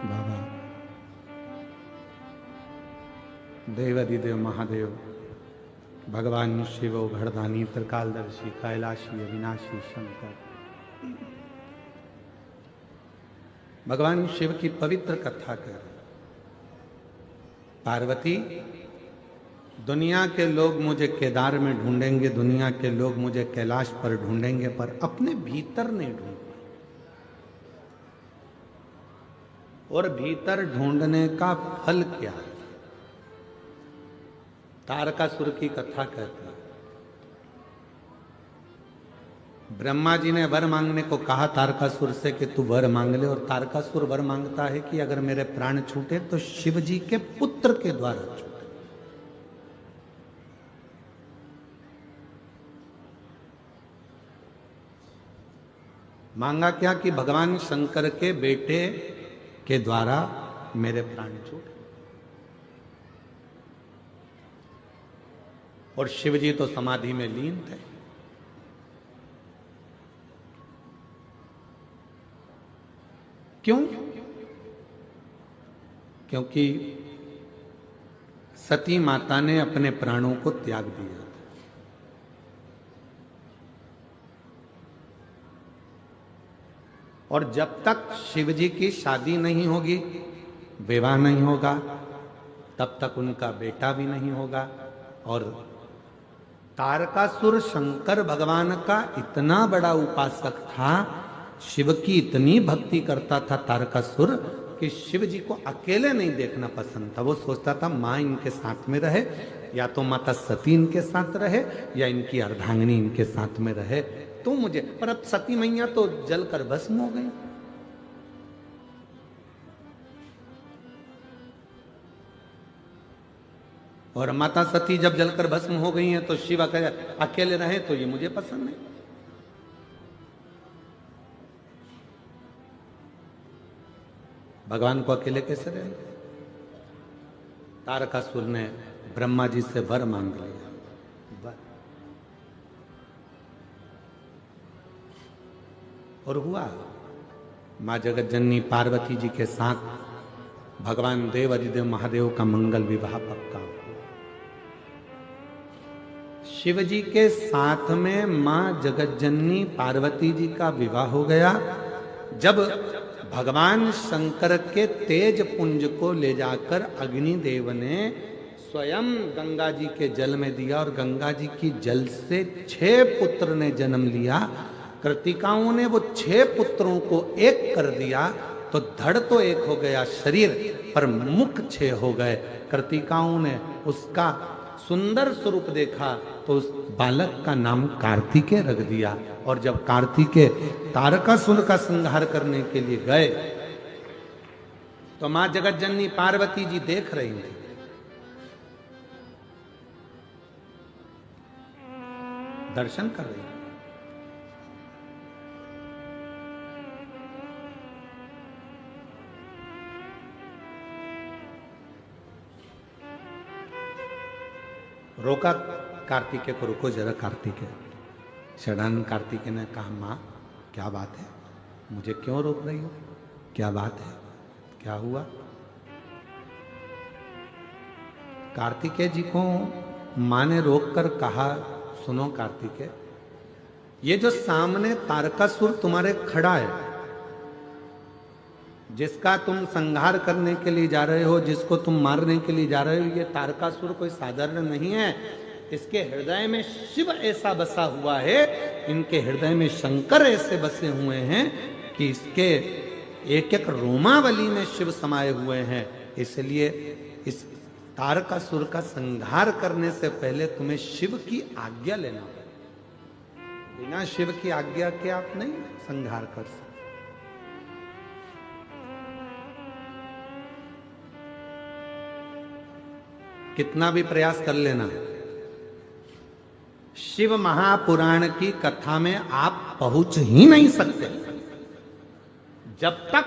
बाबा देवादिदेव महादेव भगवान शिव घड़दानी त्रिकालदर्शी कैलाशी अविनाशी शंकर। भगवान शिव की पवित्र कथा कर। पार्वती, दुनिया के लोग मुझे केदार में ढूंढेंगे, दुनिया के लोग मुझे कैलाश पर ढूंढेंगे, पर अपने भीतर नहीं ढूंढ। और भीतर ढूंढने का फल क्या है? तारकासुर की कथा कहते हैं। ब्रह्मा जी ने वर मांगने को कहा तारकासुर से कि तू वर मांग ले, और तारकासुर वर मांगता है कि अगर मेरे प्राण छूटे तो शिव जी के पुत्र के द्वारा छूटे। मांगा क्या कि भगवान शंकर के बेटे के द्वारा मेरे प्राण छूटे। और शिव जी तो समाधि में लीन थे। क्यों? क्योंकि सती माता ने अपने प्राणों को त्याग दिया। और जब तक शिव जी की शादी नहीं होगी, विवाह नहीं होगा, तब तक उनका बेटा भी नहीं होगा। और तारकासुर शंकर भगवान का इतना बड़ा उपासक था, शिव की इतनी भक्ति करता था तारकासुर कि शिव जी को अकेले नहीं देखना पसंद था। वो सोचता था माँ इनके साथ में रहे, या तो माता सती इनके साथ रहे, या इनकी अर्धांगिनी इनके साथ में रहे तो मुझे। पर अब सती मैया तो जलकर भस्म हो गई। और माता सती जब जलकर भस्म हो गई हैं तो शिव अकेले रहे तो ये मुझे पसंद नहीं। भगवान को अकेले कैसे रहे? तारकासुर ने ब्रह्मा जी से वर मांग लिया। और हुआ, मां जगत जननी पार्वती जी के साथ भगवान देव अधिदेव महादेव का मंगल विवाह पक्का हुआ। शिव जी के साथ में मां जगत जननी पार्वती जी का विवाह हो गया जब भगवान शंकर के तेज पुंज को ले जाकर अग्निदेव ने स्वयं गंगा जी के जल में दिया, और गंगा जी की जल से 6 पुत्र ने जन्म लिया। कृतिकाओं ने वो 6 पुत्रों को एक कर दिया, तो धड़ तो एक हो गया शरीर, पर मुख 6 हो गए। कृतिकाओं ने उसका सुंदर स्वरूप देखा तो उस बालक का नाम कार्तिकेय रख दिया। और जब कार्तिकेय तारकासुर का संहार करने के लिए गए तो मां जगत जननी पार्वती जी देख रही थी। दर्शन कर रही थी। रोका कार्तिकेय को, रुको जरा कार्तिकेय। षडानंद कार्तिकेय ने कहा मां क्या बात है, मुझे क्यों रोक रही हो? क्या बात है, क्या हुआ? कार्तिकेय जी को मां ने रोक कर कहा सुनो कार्तिकेय, ये जो सामने तारकासुर तुम्हारे खड़ा है, जिसका तुम संहार करने के लिए जा रहे हो, जिसको तुम मारने के लिए जा रहे हो, ये तारकासुर कोई साधारण नहीं है। इसके हृदय में शिव ऐसा बसा हुआ है, इनके हृदय में शंकर ऐसे बसे हुए हैं कि इसके एक एक रोमावली में शिव समाये हुए हैं। इसलिए इस तारकासुर का संहार करने से पहले तुम्हें शिव की आज्ञा लेना पड़ेगा। बिना शिव की आज्ञा के आप नहीं संहार कर सकते। कितना भी प्रयास कर लेना, शिव महापुराण की कथा में आप पहुंच ही नहीं सकते जब तक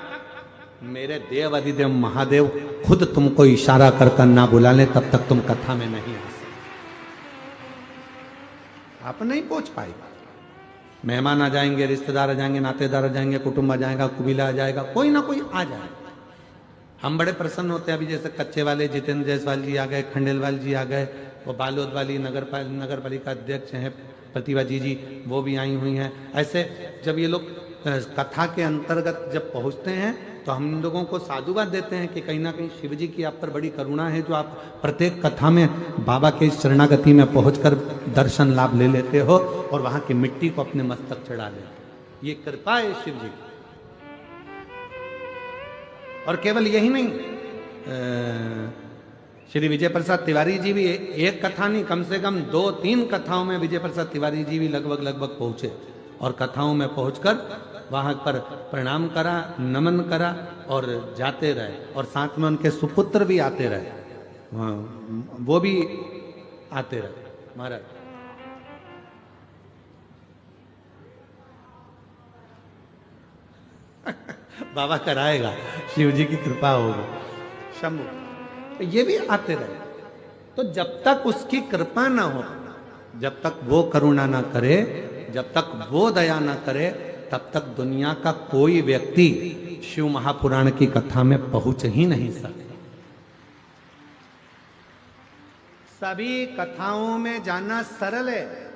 मेरे देव अधिदेव महादेव खुद तुमको इशारा कर ना बुला ले, तब तक तुम कथा में नहीं आ सकते। आप नहीं पहुंच पाएगा। मेहमान आ जाएंगे, रिश्तेदार आ जाएंगे, नातेदार आ जाएंगे, कुटुंब आ जाएगा, कुबीला आ जाएगा, कोई ना कोई आ जाएगा, हम बड़े प्रसन्न होते हैं। अभी जैसे कच्चे वाले जितेंद्र जायसवाल जी आ गए, खंडेलवाल जी आ गए, वो बालोद वाली नगर पालिका अध्यक्ष हैं प्रतिभा जी वो भी आई हुई हैं। ऐसे जब ये लोग कथा के अंतर्गत जब पहुंचते हैं तो हम लोगों को साधुवाद देते हैं कि कहीं ना कहीं शिव जी की आप पर बड़ी करुणा है, जो आप प्रत्येक कथा में बाबा के शरणागति में पहुंचकर दर्शन लाभ ले लेते हो और वहां की मिट्टी को अपने मस्तक चढ़ा लेते हो। ये कृपा है शिव जी की। और केवल यही नहीं, श्री विजय प्रसाद तिवारी जी भी एक कथा नहीं, कम से कम 2-3 कथाओं में विजय प्रसाद तिवारी जी भी लगभग पहुंचे और कथाओं में पहुंचकर वहां पर प्रणाम करा, नमन करा और जाते रहे। और साथ में उनके सुपुत्र भी आते रहे, वो भी आते रहे। महाराज बाबा कराएगा, शिव जी की कृपा होगी। शंभु तो ये भी आते रहे। तो जब तक उसकी कृपा ना हो, जब तक वो करुणा ना करे, जब तक वो दया ना करे, तब तक दुनिया का कोई व्यक्ति शिव महापुराण की कथा में पहुंच ही नहीं सकता। सभी कथाओं में जाना सरल है।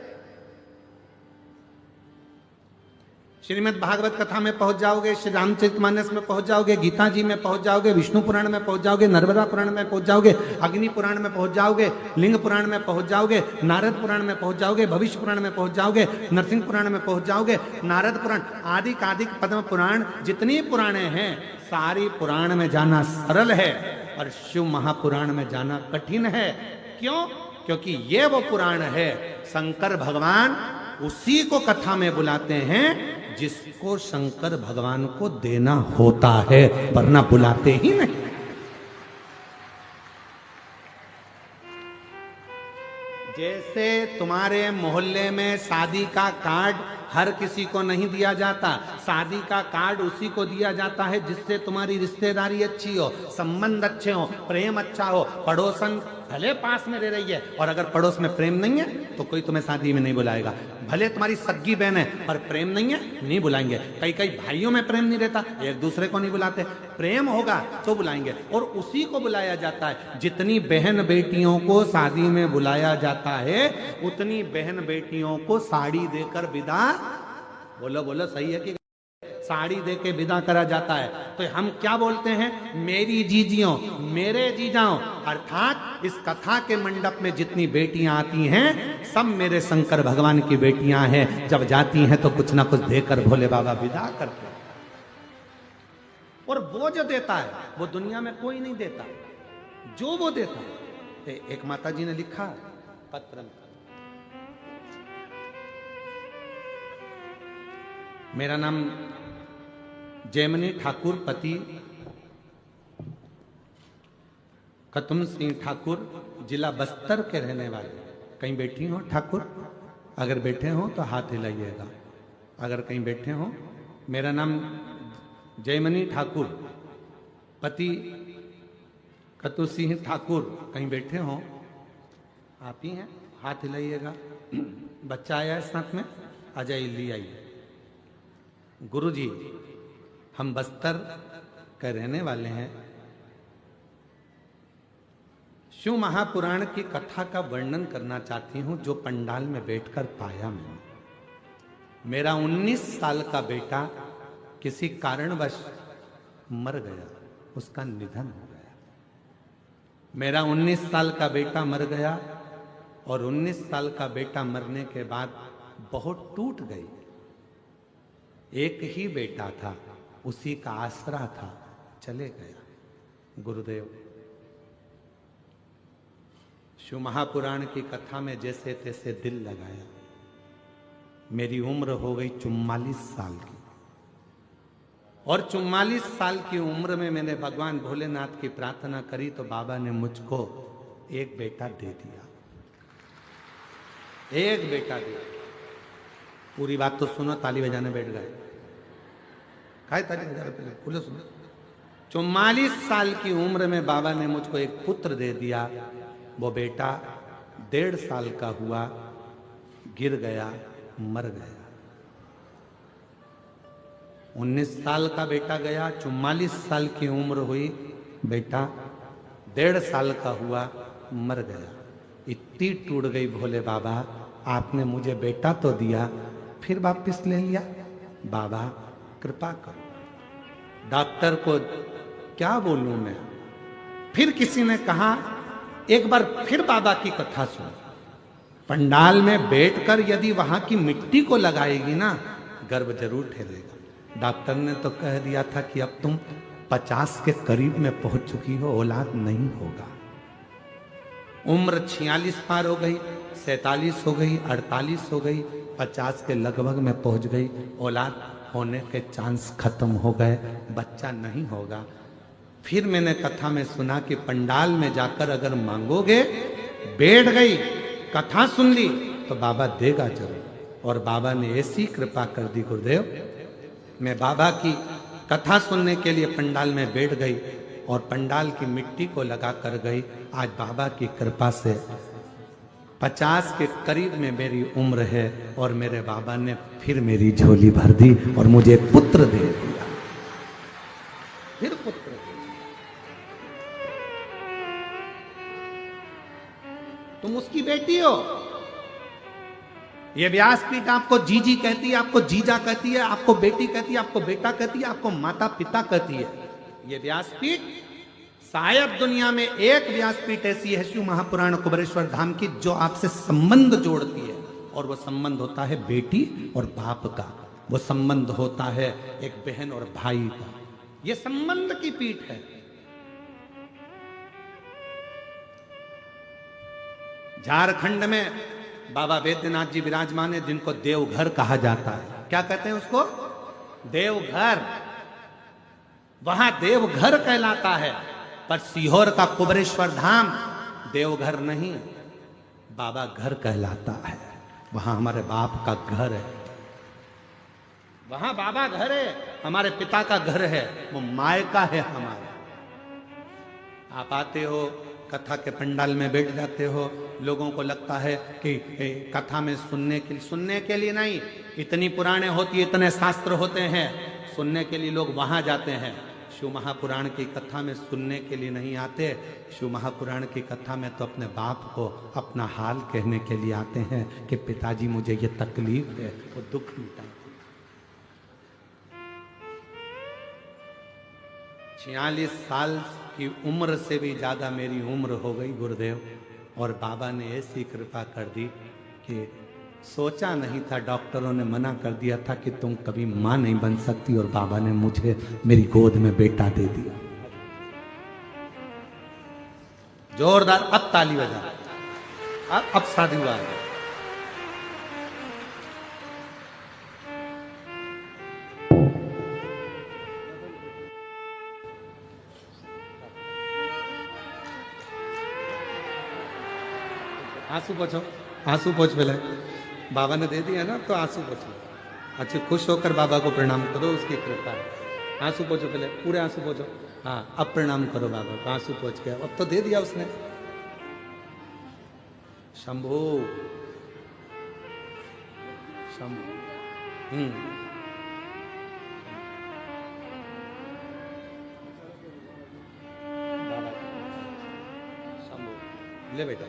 श्रीमद् भागवत कथा में पहुंच जाओगे, श्री रामचरितमानस में पहुंच जाओगे, गीता जी में पहुंच जाओगे, विष्णु पुराण में पहुंच जाओगे, नर्मदा पुराण में पहुंच जाओगे, अग्नि पुराण में पहुंच जाओगे, लिंग पुराण में पहुंच जाओगे, नारद पुराण में पहुंच जाओगे, भविष्य पुराण में पहुंच जाओगे, नरसिंह पुराण में पहुंच जाओगे, नारद पुराण आदि पद्म पुराण, जितनी पुराणे हैं सारी पुराण में जाना सरल है और शिव महापुराण में जाना कठिन है। क्यों? क्योंकि ये वो पुराण है, शंकर भगवान उसी को कथा में बुलाते हैं जिसको शंकर भगवान को देना होता है, वरना बुलाते ही नहीं। जैसे तुम्हारे मोहल्ले में शादी का कार्ड हर किसी को नहीं दिया जाता, शादी का कार्ड उसी को दिया जाता है जिससे तुम्हारी रिश्तेदारी अच्छी हो, संबंध अच्छे हो, प्रेम अच्छा हो। पड़ोसन भले पास में रह रही है और अगर पड़ोस में प्रेम नहीं है तो कोई तुम्हें शादी में नहीं बुलाएगा। भले तुम्हारी सगी बहन है पर प्रेम नहीं है, नहीं बुलाएंगे। कई भाइयों में प्रेम नहीं रहता, एक दूसरे को नहीं बुलाते। प्रेम होगा तो बुलाएंगे और उसी को बुलाया जाता है। जितनी बहन बेटियों को शादी में बुलाया जाता है उतनी बहन बेटियों को साड़ी देकर विदा, बोलो सही है कि साड़ी देके विदा करा जाता है। तो हम क्या बोलते हैं? मेरी जीजियों, मेरे जीजाओं, अर्थात इस कथा के मंडप में जितनी बेटियां आती हैं सब मेरे शंकर भगवान की बेटियां हैं। जब जाती हैं तो कुछ ना कुछ देकर भोले बाबा विदा करते हैं। और वो जो देता है वो दुनिया में कोई नहीं देता, जो वो देता है। एक माता जी ने लिखा पत्र में, मेरा नाम जयमनी ठाकुर, पति कतुम सिंह ठाकुर, जिला बस्तर के रहने वाले। कहीं बैठी हो ठाकुर? अगर बैठे हो तो हाथ हिलाइएगा। अगर कहीं बैठे हो। मेरा नाम जयमनी ठाकुर, पति कतु सिंह ठाकुर। कहीं बैठे हो? आप ही हैं, हाथ हिलाइएगा। बच्चा आया है साथ में, आ जाइए, ली आइए। गुरु जी, हम बस्तर के रहने वाले हैं। शिव महापुराण की कथा का वर्णन करना चाहती हूं जो पंडाल में बैठकर पाया मैंने। मेरा 19 साल का बेटा किसी कारणवश मर गया, उसका निधन हो गया। मेरा 19 साल का बेटा मर गया और 19 साल का बेटा मरने के बाद बहुत टूट गई। एक ही बेटा था, उसी का आसरा था, चले गया। गुरुदेव, शिव महापुराण की कथा में जैसे तैसे दिल लगाया। मेरी उम्र हो गई 44 साल की और 44 साल की उम्र में मैंने भगवान भोलेनाथ की प्रार्थना करी तो बाबा ने मुझको एक बेटा दे दिया। एक बेटा दिया। पूरी बात तो सुनो, ताली बजाने बैठ गए। काय ताली बजा रहे? पहले बोलो, सुनो। 44 साल की उम्र में बाबा ने मुझको एक पुत्र दे दिया। वो बेटा 1.5 साल का हुआ, गिर गया, मर गया। 19 साल का बेटा गया, 44 साल की उम्र हुई, बेटा 1.5 साल का हुआ मर गया। इतनी टूट गई, भोले बाबा आपने मुझे बेटा तो दिया, फिर वापिस ले लिया। बाबा कृपा करो। डॉक्टर को क्या बोलूं मैं। फिर किसी ने कहा एक बार फिर बाबा की कथा सुन। पंडाल में बैठकर यदि वहां की मिट्टी को लगाएगी ना, गर्भ जरूर ठहरेगा। डॉक्टर ने तो कह दिया था कि अब तुम 50 के करीब में पहुंच चुकी हो, औलाद नहीं होगा। उम्र 46 पार हो गई, 47 हो गई, 48 हो गई, 50 के लगभग में पहुंच गई। औलाद होने के चांस खत्म हो गए, बच्चा नहीं होगा। फिर मैंने कथा में सुना कि पंडाल में जाकर अगर मांगोगे, बैठ गई, कथा सुन ली तो बाबा देगा जरूर। और बाबा ने ऐसी कृपा कर दी गुरुदेव, मैं बाबा की कथा सुनने के लिए पंडाल में बैठ गई और पंडाल की मिट्टी को लगा कर गई। आज बाबा की कृपा से 50 के करीब में मेरी उम्र है और मेरे बाबा ने फिर मेरी झोली भर दी और मुझे पुत्र दे दिया। फिर पुत्र दे दिया। तुम उसकी बेटी हो। ये व्यासपीठ आपको जीजी कहती है, आपको जीजा कहती है, आपको बेटी कहती है, आपको बेटा कहती है, आपको माता पिता कहती है। ये व्यासपीठ शायद दुनिया में एक व्यासपीठ ऐसी है शिव महापुराण कुबेरेश्वर धाम की जो आपसे संबंध जोड़ती है, और वो संबंध होता है बेटी और बाप का। वो संबंध होता है एक बहन और भाई का। ये संबंध की पीठ है। झारखंड में बाबा वैद्यनाथ जी विराजमान है, जिनको देवघर कहा जाता है। क्या कहते हैं उसको? देवघर। वहां देवघर कहलाता है, पर सीहोर का कुबेरेश्वर धाम देवघर नहीं, बाबा घर कहलाता है। वहां हमारे बाप का घर है, वहां बाबा घर है, हमारे पिता का घर है, वो मायका है हमारा। आप आते हो, कथा के पंडाल में बैठ जाते हो, लोगों को लगता है कि कथा में सुनने के लिए नहीं, इतनी पुराने होती, इतने शास्त्र होते हैं, सुनने के लिए लोग वहां जाते हैं। शिव महापुराण की कथा में सुनने के लिए नहीं आते। शिव महापुराण की कथा में तो अपने बाप को अपना हाल कहने के लिए आते हैं कि पिताजी मुझे ये तकलीफ है, वो दुख मिटा। 46 साल की उम्र से भी ज्यादा मेरी उम्र हो गई गुरुदेव, और बाबा ने ऐसी कृपा कर दी कि सोचा नहीं था। डॉक्टरों ने मना कर दिया था कि तुम कभी मां नहीं बन सकती, और बाबा ने मुझे मेरी गोद में बेटा दे दिया। जोरदार अब ताली बजा, अब शादी हुआ है। आंसू पोछो, आंसू पोछ पहले। बाबा ने दे दिया ना, तो आंसू पोछो। अच्छे खुश होकर बाबा को प्रणाम करो, उसकी कृपा है। आंसू पोछो पहले, पूरे आंसू पोछो। हाँ, अब प्रणाम करो बाबा को, आंसू पोछ के। अब तो दे दिया उसने। शंभू शंभू। बाबा शंभू ले बेटा।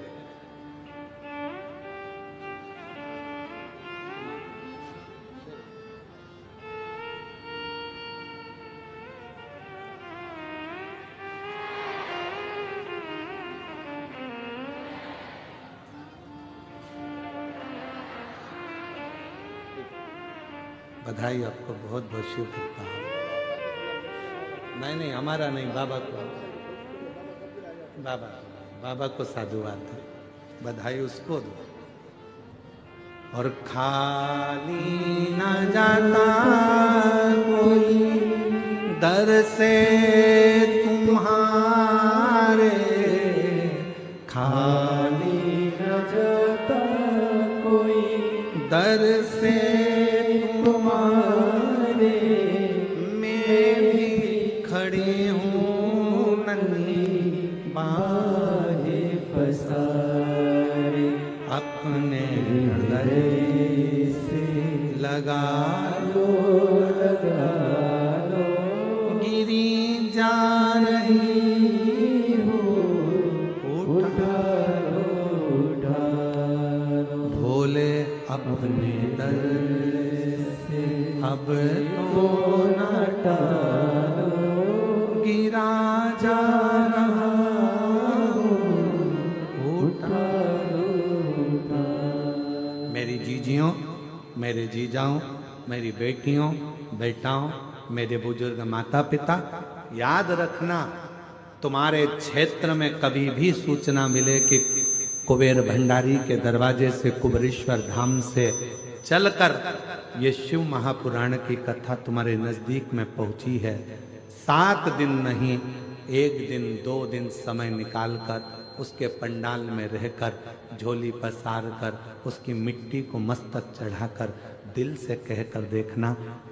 बधाई आपको, बहुत बहुत शिव कृपा। नहीं हमारा नहीं, बाबा को, बाबा को साधुवाद दो, बधाई उसको दो। और खाली न जाता कोई दर से तुम्हारे, खाली न जाता कोई दर से तुम्हारे। मैं भी खड़ी हूँ नन्ही बाहे पसारे, अपने हृदय से लगा लो गिरी जा रही दर से अब तो न टालो, गिरा जा रहा उठा लो। मेरी जीजियों, मेरे जीजाओं, मेरी बेटियों, बेटाओं, मेरे बुजुर्ग माता पिता, याद रखना, तुम्हारे क्षेत्र में कभी भी सूचना मिले कि कुबेर भंडारी के दरवाजे से कुबेरेश्वर धाम से चलकर ये शिव महापुराण की कथा तुम्हारे नजदीक में पहुंची है, 7 दिन नहीं 1 दिन 2 दिन समय निकालकर उसके पंडाल में रहकर झोली पसार कर उसकी मिट्टी को मस्तक चढ़ाकर दिल से कहकर देखना,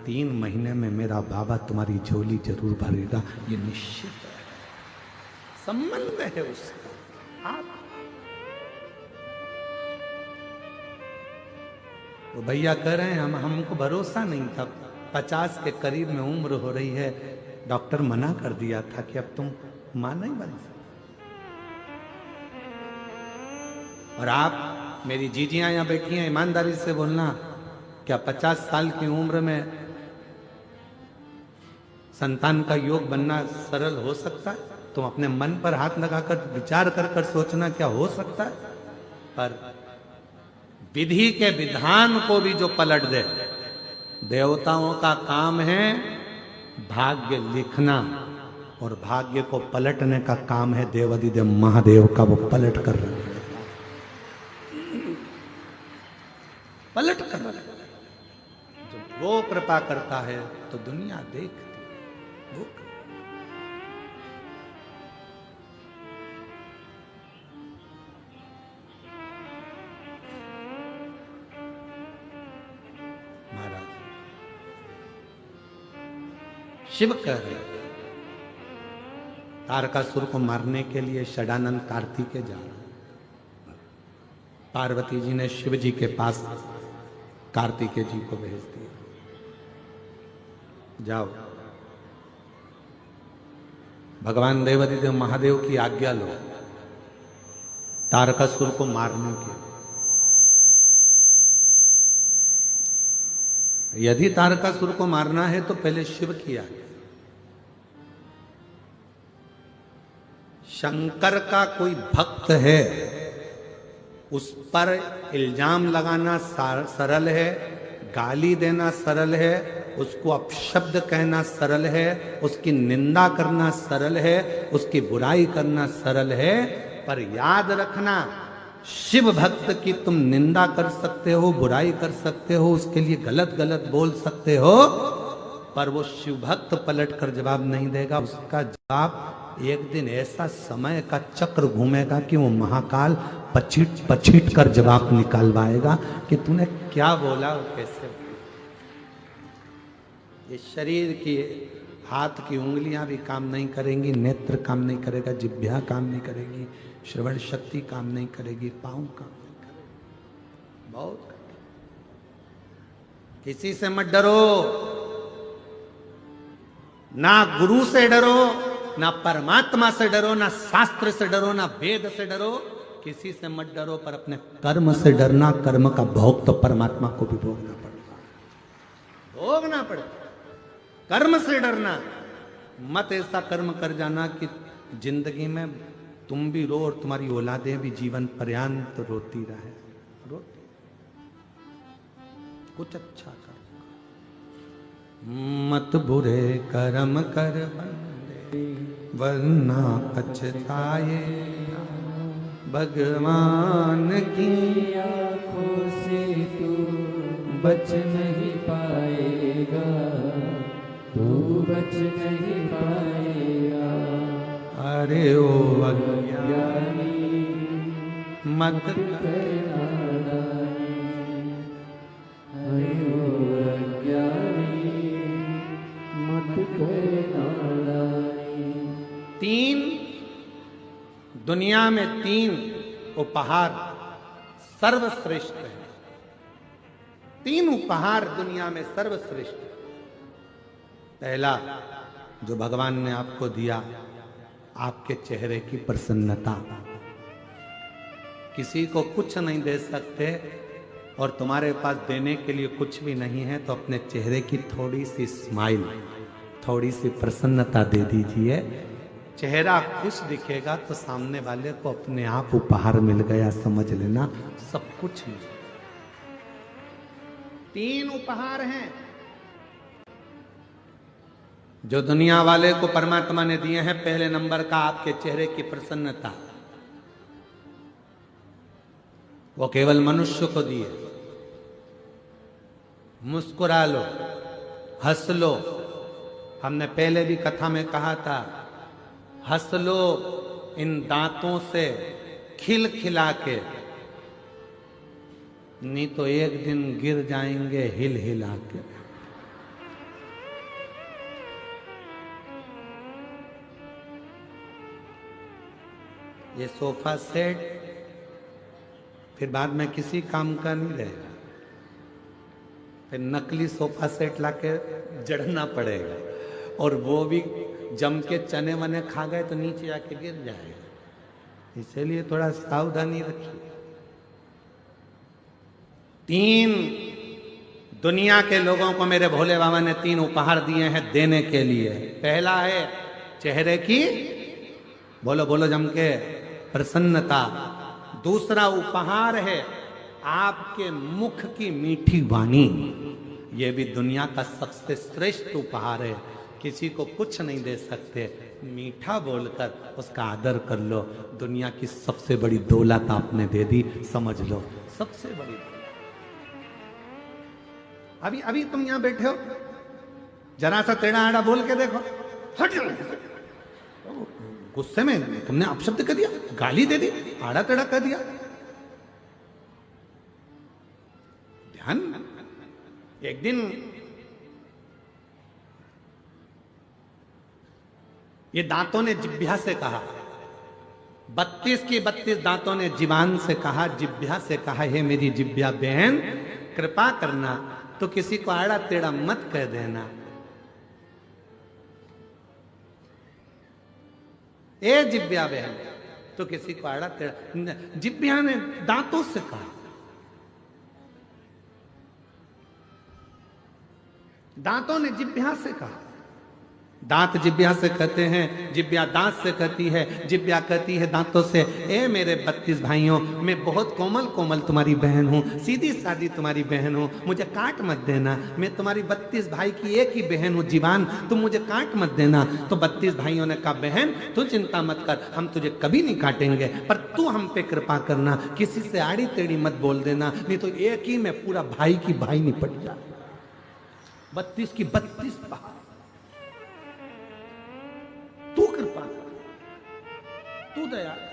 3 महीने में मेरा बाबा तुम्हारी झोली जरूर भरेगा, ये निश्चित है। संबंध है उसका। आप वो भैया कह रहे हैं हमको भरोसा नहीं था, 50 के करीब में उम्र हो रही है, डॉक्टर मना कर दिया था कि अब तुम मां नहीं बन सकते। और आप मेरी जीजियां यहाँ बैठी हैं, ईमानदारी से बोलना, क्या 50 साल की उम्र में संतान का योग बनना सरल हो सकता है? तुम अपने मन पर हाथ लगाकर विचार कर सोचना, क्या हो सकता है? पर विधि के विधान को भी जो पलट दे, देवताओं का काम है भाग्य लिखना, और भाग्य को पलटने का काम है देवाधिदेव महादेव का, वो पलट कर रहे हैं, पलट कर रहे हैं। जब वो कृपा करता है तो दुनिया देखती है। वो महाराज शिव कह रहे तारकासुर को मारने के लिए षडानंद कार्तिकेय जा रहे हैं। पार्वती जी ने शिव जी के पास कार्तिकेय जी को भेज दिया, जाओ भगवान देवाधिदेव महादेव की आज्ञा लो तारकासुर को मारने के। यदि तारकासुर को मारना है तो पहले शिव की आज्ञा। शंकर का कोई भक्त है, उस पर इल्जाम लगाना सरल है, गाली देना सरल है, उसको अपशब्द कहना सरल है, उसकी निंदा करना सरल है, उसकी बुराई करना सरल है। पर याद रखना, शिव भक्त की तुम निंदा कर सकते हो, बुराई कर सकते हो, उसके लिए गलत गलत बोल सकते हो, पर वो शिव भक्त पलट कर जवाब नहीं देगा। उसका जवाब एक दिन ऐसा समय का चक्र घूमेगा कि वो महाकाल पछीट पछीट कर जवाब निकालवाएगा कि तूने क्या बोला और कैसे। ये शरीर की हाथ की उंगलियां भी काम नहीं करेंगी, नेत्र काम नहीं करेगा, जिह्वा काम नहीं करेगी, श्रवण शक्ति काम नहीं करेगी, पांव काम नहीं करेगी। बहुत किसी से मत डरो, ना गुरु से डरो, ना परमात्मा से डरो, ना शास्त्र से डरो, ना वेद से डरो, किसी से मत डरो, पर अपने कर्म से डरना। कर्म का भोग तो परमात्मा को भी भोगना पड़ता, भोगना पड़ता। कर्म से डरना मत, ऐसा कर्म कर जाना कि जिंदगी में तुम भी रो और तुम्हारी औलादें भी जीवन पर्यंत रोती रहे। रोती, कुछ अच्छा कर, मत बुरे कर्म कर बंदे वरना पछताए, भगवान की आंखों से तू बच नहीं पाएगा, तू बच नहीं पाएगा। अरे ओ अज्ञानी मत करना नादानी, अरे ओ अज्ञानी मत करना नादानी। 3 दुनिया में 3 उपहार सर्वश्रेष्ठ है। 3 उपहार दुनिया में सर्वश्रेष्ठ। पहला जो भगवान ने आपको दिया, आपके चेहरे की प्रसन्नता। किसी को कुछ नहीं दे सकते, और तुम्हारे पास देने के लिए कुछ भी नहीं है, तो अपने चेहरे की थोड़ी सी स्माइल, थोड़ी सी प्रसन्नता दे दीजिए। चेहरा खुश दिखेगा तो सामने वाले को अपने आप उपहार मिल गया, समझ लेना, सब कुछ मिल। 3 उपहार हैं जो दुनिया वाले को परमात्मा ने दिए हैं। पहले नंबर का आपके चेहरे की प्रसन्नता, वो केवल मनुष्य को दिए। मुस्कुरा लो, हंस लो। हमने पहले भी कथा में कहा था, हंस लो इन दांतों से खिल खिला के, नहीं तो एक दिन गिर जाएंगे हिल हिला के। ये सोफा सेट फिर बाद में किसी काम का नहीं रहेगा, फिर नकली सोफा सेट लाके जड़ना पड़ेगा, और वो भी जम के चने वने खा गए तो नीचे आके गिर जाएगा। इसलिए थोड़ा सावधानी रखिए। 3 दुनिया के लोगों को मेरे भोले बाबा ने 3 उपहार दिए हैं देने के लिए। पहला है चेहरे की, बोलो बोलो जम के, प्रसन्नता। दूसरा उपहार है आपके मुख की मीठी वाणी। यह भी दुनिया का सबसे श्रेष्ठ उपहार है। किसी को कुछ नहीं दे सकते, मीठा बोलकर उसका आदर कर लो। दुनिया की सबसे बड़ी दौलत आपने दे दी, समझ लो, सबसे बड़ी दौलत। अभी तुम यहां बैठे हो, जरा सा टेढ़ा आड़ा बोल के देखो, गुस्से में तुमने अपशब्द कर दिया, गाली दे दी, आड़ा टेढ़ा कर दिया। ध्यान, एक दिन ये दांतों ने जिह्वा से कहा, 32 की 32 दांतों ने जीवान से कहा, जिह्वा से कहा, हे मेरी जिह्वा बहन, कृपा करना तो किसी को आड़ा टेढ़ा मत कह देना। ए जिह्वा बहन, तो किसी को आड़ा टेढ़ा, जिह्वा ने दांतों से कहा। दांतों ने जिह्वा से कहा। दांत जिह्वा से कहते हैं, जिह्वा दांत से कहती है, जिह्वा कहती है दांतों से, ए मेरे 32 भाइयों, मैं बहुत कोमल कोमल तुम्हारी बहन हूँ, सीधी सादी तुम्हारी बहन हूँ, मुझे काट मत देना। मैं तुम्हारी 32 भाई की एक ही बहन हूँ जीवान, तुम मुझे काट मत देना। तो 32 भाइयों ने कहा, बहन तू चिंता मत कर, हम तुझे कभी नहीं काटेंगे, पर तू हम पे कृपा करना, किसी से आड़ी टेढ़ी मत बोल देना, नहीं तो एक ही में पूरा भाई की भाई निपट जाए। 32 की 32 बात, तू कृपा कर, तू दया कर।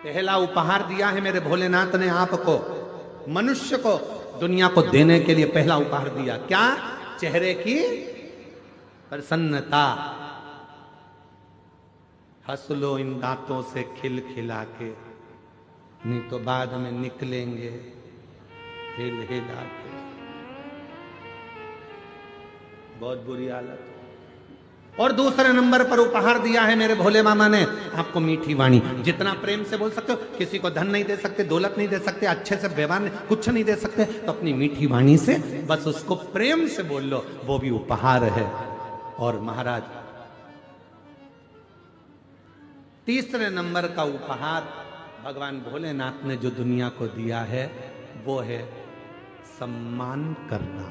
पहला उपहार दिया है मेरे भोलेनाथ ने आपको, मनुष्य को, दुनिया को देने के लिए पहला उपहार दिया। क्या? चेहरे की प्रसन्नता। हंस लो इन दांतों से खिल खिला के, नहीं तो बाद में निकलेंगे हिल हिला के। बहुत बुरी हालत। और दूसरे नंबर पर उपहार दिया है मेरे भोले मामा ने आपको मीठी वाणी। जितना प्रेम से बोल सकते हो, किसी को धन नहीं दे सकते, दौलत नहीं दे सकते, अच्छे से व्यवहार कुछ नहीं दे सकते, तो अपनी मीठी वाणी से बस उसको प्रेम से बोल लो, वो भी उपहार है। और महाराज, तीसरे नंबर का उपहार भगवान भोलेनाथ ने जो दुनिया को दिया है, वो है सम्मान करना,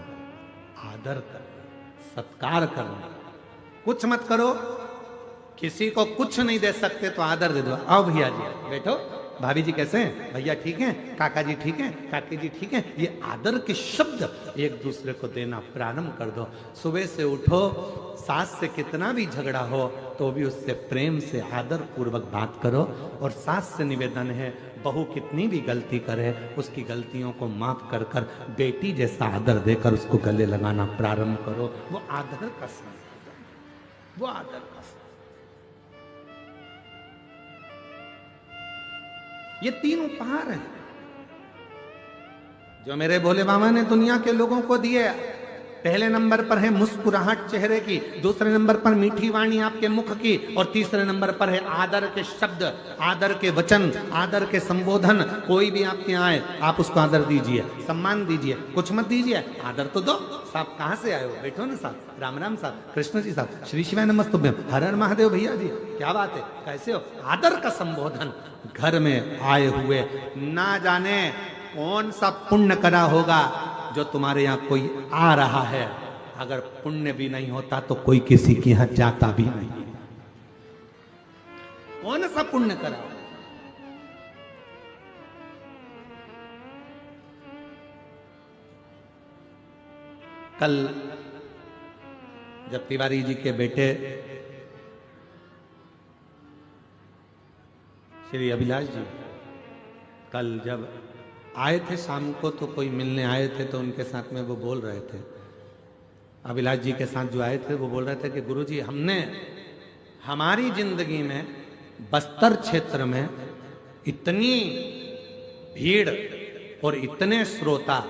आदर करना, सत्कार करना। कुछ मत करो, किसी को कुछ नहीं दे सकते तो आदर दे दो। आओ भैया जी बैठो, भाभी जी कैसे हैं, भैया ठीक हैं, काका जी ठीक हैं, काकी जी ठीक हैं। ये आदर के शब्द एक दूसरे को देना प्रारंभ कर दो। सुबह से उठो, सास से कितना भी झगड़ा हो तो भी उससे प्रेम से आदर पूर्वक बात करो। और सास से निवेदन है, बहू कितनी भी गलती करे उसकी गलतियों को माफ कर कर बेटी जैसा आदर देकर उसको गले लगाना प्रारंभ करो। वो आदर का संस्कार, वो आदर का संस्कार। ये 3 उपहार हैं जो मेरे भोले बाबा ने दुनिया के लोगों को दिए। पहले नंबर पर है मुस्कुराहट चेहरे की, दूसरे नंबर पर मीठी वाणी आपके मुख की, और तीसरे नंबर पर है आदर के शब्द, आदर के वचन, आदर के संबोधन। कोई भी आपके यहाँ आए आप उसको आदर दीजिए, सम्मान दीजिए, कुछ मत दीजिए, आदर तो दो। साहब कहाँ से आए हो? बैठो ना साहब, राम राम साहब, कृष्ण जी साहब, श्री शिवाय नमस्तुभ्यम, हर हर महादेव भैया जी, क्या बात है, कैसे हो? आदर का संबोधन। घर में आए हुए ना जाने कौन सा पुण्य करा होगा जो तुम्हारे यहाँ कोई आ रहा है। अगर पुण्य भी नहीं होता तो कोई किसी के यहाँ जाता भी नहीं। कौन सा पुण्य करा? कल जब तिवारी जी के बेटे श्री अभिलाष जी कल जब आए थे शाम को, तो कोई मिलने आए थे, तो उनके साथ में वो बोल रहे थे, अभिलाष जी के साथ जो आए थे वो बोल रहे थे कि गुरुजी, हमने हमारी जिंदगी में बस्तर क्षेत्र में इतनी भीड़ और इतने श्रोता,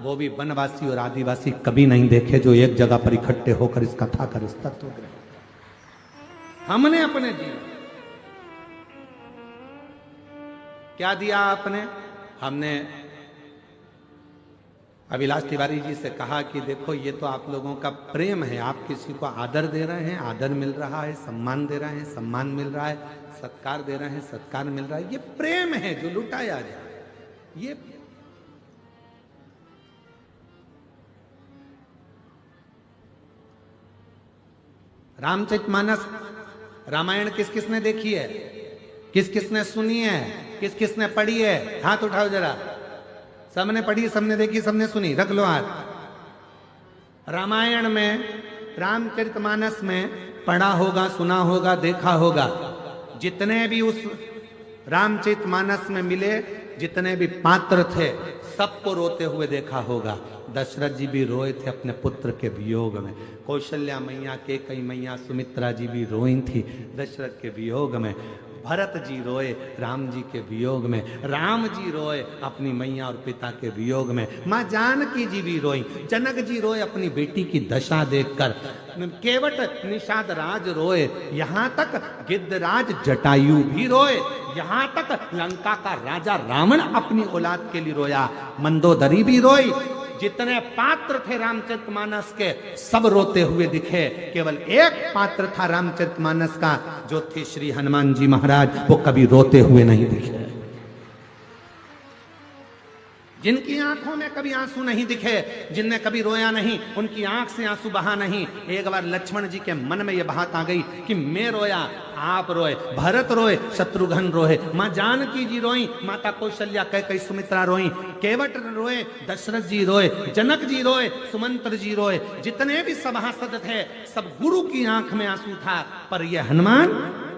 वो भी वनवासी और आदिवासी, कभी नहीं देखे जो एक जगह पर इकट्ठे होकर इस कथा कर इस तत्व ग्रहण। हमने अपने जीवन क्या दिया? आपने हमने अभिलाष तिवारी जी से कहा कि देखो, ये तो आप लोगों का प्रेम है, आप किसी को आदर दे रहे हैं, आदर मिल रहा है, सम्मान दे रहे हैं, सम्मान मिल रहा है, सत्कार दे रहे हैं, सत्कार मिल रहा है, ये प्रेम है जो लुटाया जाए। ये रामचरितमानस, रामायण किस किसने देखी है, किस किसने सुनी है, किस किसने पढ़ी है? हाथ उठाओ जरा। सबने पढ़ी, सबने देखी, सबने सुनी, रख लो हाथ। रामायण में, रामचरितमानस में पढ़ा होगा, सुना होगा, देखा होगा। जितने भी उस रामचरितमानस में मिले, जितने भी पात्र थे, सबको रोते हुए देखा होगा। दशरथ जी भी रोए थे अपने पुत्र के वियोग में, कौशल्या मैया, कैकेयी मैया, सुमित्रा जी भी रोई थी दशरथ के वियोग में, भरत जी रोए राम जी के वियोग में, राम जी रोए अपनी मैया और पिता के वियोग में, माँ जानकी जी भी रोई, जनक जी रोए अपनी बेटी की दशा देखकर, केवट निषाद राज रोए, यहाँ तक गिद्धराज जटायु भी रोए, यहाँ तक लंका का राजा रावण अपनी औलाद के लिए रोया, मंदोदरी भी रोई। जितने पात्र थे रामचरितमानस के, सब रोते हुए दिखे। केवल एक पात्र था रामचरितमानस का, जो थे श्री हनुमान जी महाराज, वो कभी रोते हुए नहीं दिखे। जिनकी आंखों में कभी आंसू नहीं दिखे, जिनने कभी रोया नहीं, उनकी आंख से आंसू बहा नहीं। एक बार लक्ष्मण जी के मन में यह बात आ गई कि मैं रोया, आप रोए, भरत रोए, शत्रुघ्न रोए, माँ जानकी जी रोई, माता कौशल्या, कैकेयी, सुमित्रा रोई, केवट रोए, दशरथ जी रोए, जनक जी रोए, सुमंत्र जी रोए, जितने भी सभासद थे, सब गुरु की आंख में आंसू था। पर ये हनुमान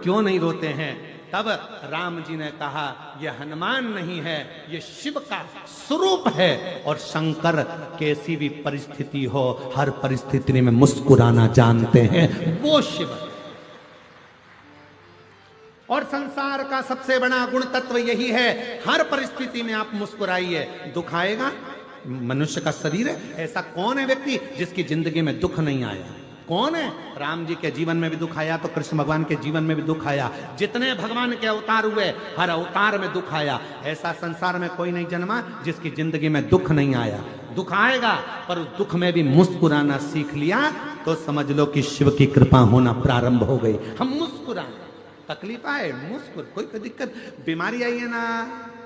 क्यों नहीं रोते हैं? तब राम जी ने कहा, यह हनुमान नहीं है, यह शिव का स्वरूप है, और शंकर कैसी भी परिस्थिति हो, हर परिस्थिति में मुस्कुराना जानते हैं, वो शिव है। और संसार का सबसे बड़ा गुण तत्व यही है, हर परिस्थिति में आप मुस्कुराइए। दुख आएगा, मनुष्य का शरीर है, ऐसा कौन है व्यक्ति जिसकी जिंदगी में दुख नहीं आया? कौन है? राम जी के जीवन में भी दुख आया तो कृष्ण भगवान के जीवन में भी दुख आया। जितने भगवान के अवतार हुए, हर अवतार में दुख आया। ऐसा संसार में कोई नहीं जन्मा जिसकी जिंदगी में दुख नहीं आया। दुख आएगा, पर उस दुख में भी मुस्कुराना सीख लिया तो समझ लो कि शिव की कृपा होना प्रारंभ हो गई। हम मुस्कुराएं, तकलीफ आए मुस्कुर, कोई दिक्कत, बीमारी आई है ना,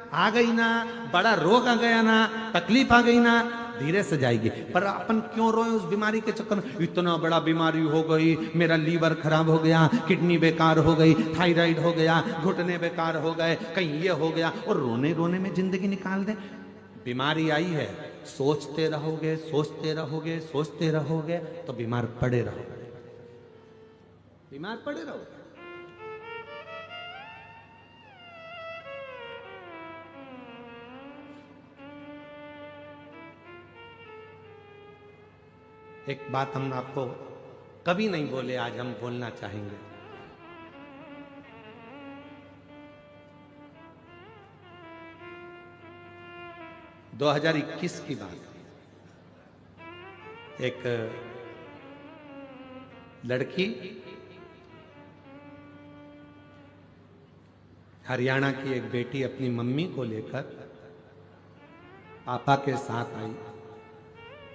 आ गई ना, बड़ा रोग आ गया ना, तकलीफ आ गई ना, धीरे से जाएगी। पर अपन क्यों रोए उस बीमारी के चक्कर में? इतना बड़ा बीमारी हो गई, मेरा लीवर खराब हो गया, किडनी बेकार हो गई, थायराइड हो गया, घुटने बेकार हो गए, कहीं ये हो गया, और रोने रोने में जिंदगी निकाल दे। बीमारी आई है, सोचते रहोगे, सोचते रहोगे, सोचते रहोगे, तो बीमार पड़े रहोगे, बीमार पड़े रहोगे। एक बात हम आपको कभी नहीं बोले, आज हम बोलना चाहेंगे। (2021) की बात, एक लड़की हरियाणा की एक बेटी अपनी मम्मी को लेकर पापा के साथ आई।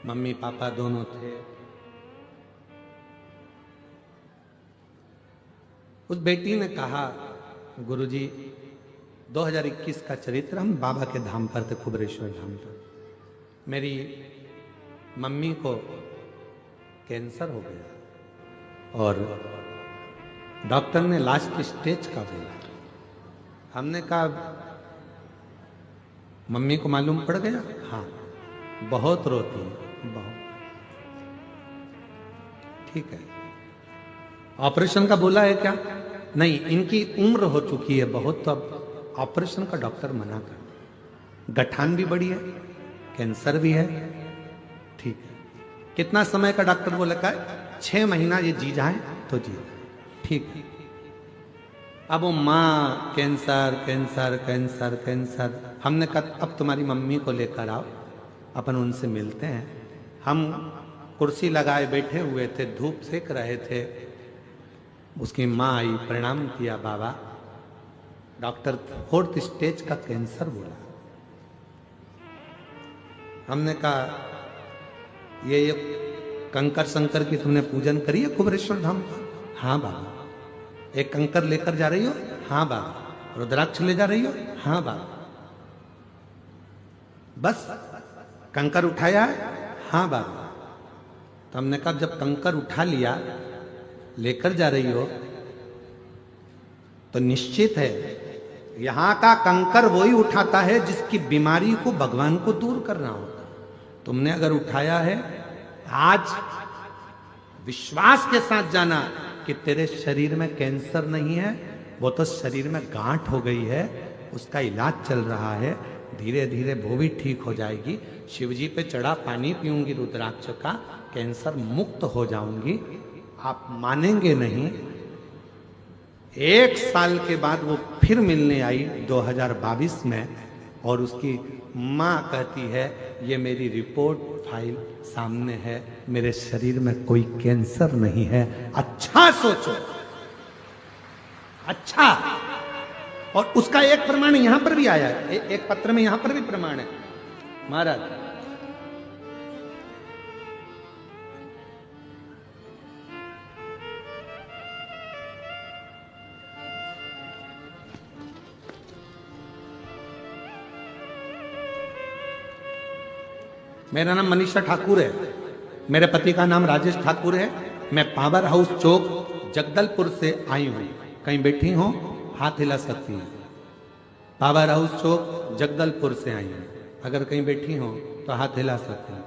मम्मी पापा दोनों थे। उस बेटी ने कहा, गुरुजी 2021 का चरित्र, हम बाबा के धाम पर थे, कुबरेश्वर धाम पर। मेरी मम्मी को कैंसर हो गया और डॉक्टर ने लास्ट स्टेज का बोला। हमने कहा, मम्मी को मालूम पड़ गया? हाँ, बहुत रोती है, बहुत। ठीक है, ऑपरेशन का बोला है क्या? नहीं, इनकी उम्र हो चुकी है बहुत, तो अब ऑपरेशन का डॉक्टर मना कर दिया। गठान भी बड़ी है, कैंसर भी है। ठीक है, कितना समय का डॉक्टर बोला का? 6 महीना ये जी जाए तो जी। ठीक है, अब वो माँ कैंसर कैंसर कैंसर कैंसर। हमने कहा अब तुम्हारी मम्मी को लेकर आओ, अपन उनसे मिलते हैं। हम कुर्सी लगाए बैठे हुए थे, धूप सेक रहे थे। उसकी माँ आई, प्रणाम किया, बाबा डॉक्टर 4th स्टेज का कैंसर बोला। हमने कहा, ये कंकर शंकर की तुमने पूजन करी है कुबरेश्वर धाम का? हाँ बाबा। एक कंकर लेकर जा रही हो? हाँ बाबा। रुद्राक्ष ले जा रही हो? हाँ बाबा। बस कंकर उठाया है? हाँ बाबा। तो हमने कहा, जब कंकर उठा लिया, लेकर जा रही हो, तो निश्चित है यहां का कंकर वही उठाता है जिसकी बीमारी को भगवान को दूर करना होता। तुमने अगर उठाया है, आज विश्वास के साथ जाना कि तेरे शरीर में कैंसर नहीं है, वो तो शरीर में गांठ हो गई है, उसका इलाज चल रहा है, धीरे धीरे वो भी ठीक हो जाएगी। शिवजी पे चढ़ा पानी पीऊंगी रुद्राक्ष का, कैंसर मुक्त हो जाऊंगी। आप मानेंगे नहीं, 1 साल के बाद वो फिर मिलने आई 2022 में, और उसकी माँ कहती है, ये मेरी रिपोर्ट फाइल सामने है, मेरे शरीर में कोई कैंसर नहीं है। अच्छा सोचो, अच्छा। और उसका एक प्रमाण यहां पर भी आया है, एक पत्र में यहां पर भी प्रमाण है। महाराज, मेरा नाम मनीषा ठाकुर है, मेरे पति का नाम राजेश ठाकुर है। मैं पावर हाउस चौक जगदलपुर से आई हूं। कहीं बैठी हो, हाथ हिला सकती हैं। पावर हाउस चौक जगदलपुर से आई हूं, अगर कहीं बैठी हो तो हाथ हिला सकती हैं।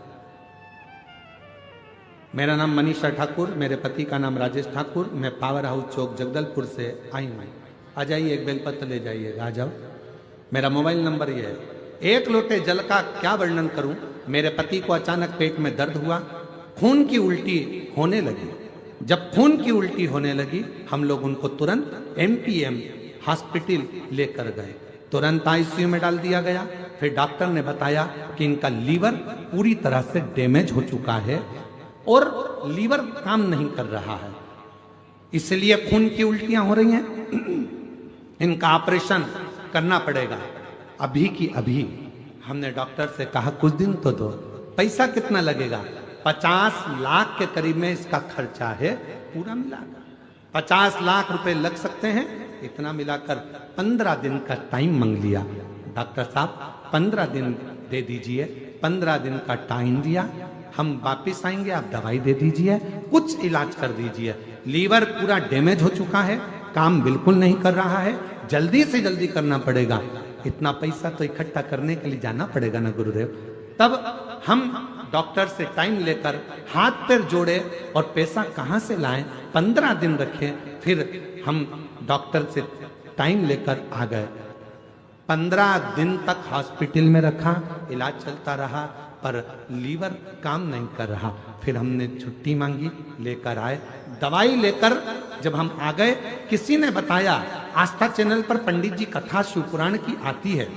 मेरा नाम मनीषा ठाकुर, मेरे पति का नाम राजेश ठाकुर। मैं पावर हाउस चौक जगदलपुर से आई हूं। आ जाइए, एक बेलपत्र ले जाइए, आ जाओ। मेरा मोबाइल नंबर ये है। 1 लोटे जल का क्या वर्णन करूं। मेरे पति को अचानक पेट में दर्द हुआ, खून की उल्टी होने लगी। जब खून की उल्टी होने लगी, हम लोग उनको तुरंत MPM हॉस्पिटल लेकर गए। तुरंत ICU में डाल दिया गया। फिर डॉक्टर ने बताया कि इनका लीवर पूरी तरह से डैमेज हो चुका है और लीवर काम नहीं कर रहा है, इसलिए खून की उल्टियां हो रही हैं। इनका ऑपरेशन करना पड़ेगा अभी की अभी। हमने डॉक्टर से कहा, कुछ दिन तो दो। पैसा कितना लगेगा? 50 लाख के करीब में इसका खर्चा है, पूरा मिलाकर 50 लाख रुपए लग सकते हैं। इतना मिलाकर 15 दिन का टाइम मांग लिया। डॉक्टर साहब 15 दिन दे दीजिए। 15 दिन का टाइम दिया। हम वापिस आएंगे, आप दवाई दे दीजिए, कुछ इलाज कर दीजिए। लीवर पूरा डैमेज हो चुका है, काम बिल्कुल नहीं कर रहा है, जल्दी से जल्दी करना पड़ेगा। इतना पैसा तो इकट्ठा करने के लिए जाना पड़ेगा ना गुरुदेव। तब हम डॉक्टर से टाइम लेकर हाथ पैर जोड़े और पैसा कहां से लाएं, 15 दिन रखे। फिर हम डॉक्टर से टाइम लेकर आ गए। 15 दिन तक हॉस्पिटल में रखा, इलाज चलता रहा, पर लीवर काम नहीं कर रहा। फिर हमने छुट्टी मांगी, लेकर आए। दवाई लेकर जब हम आ गए, किसी ने बताया, आस्था चैनल पर पंडित जी कथा शिवपुराण की आती है,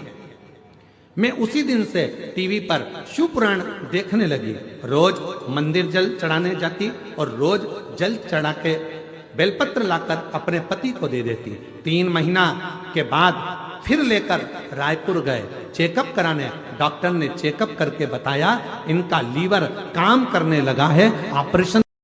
मैं उसी दिन से टीवी पर शिव पुराण देखने लगी। रोज मंदिर जल चढ़ाने जाती और रोज जल चढ़ा के बेलपत्र लाकर अपने पति को दे देती। 3 महीना के बाद फिर लेकर रायपुर गए चेकअप कराने। डॉक्टर ने चेकअप करके बताया इनका लीवर काम करने लगा है, ऑपरेशन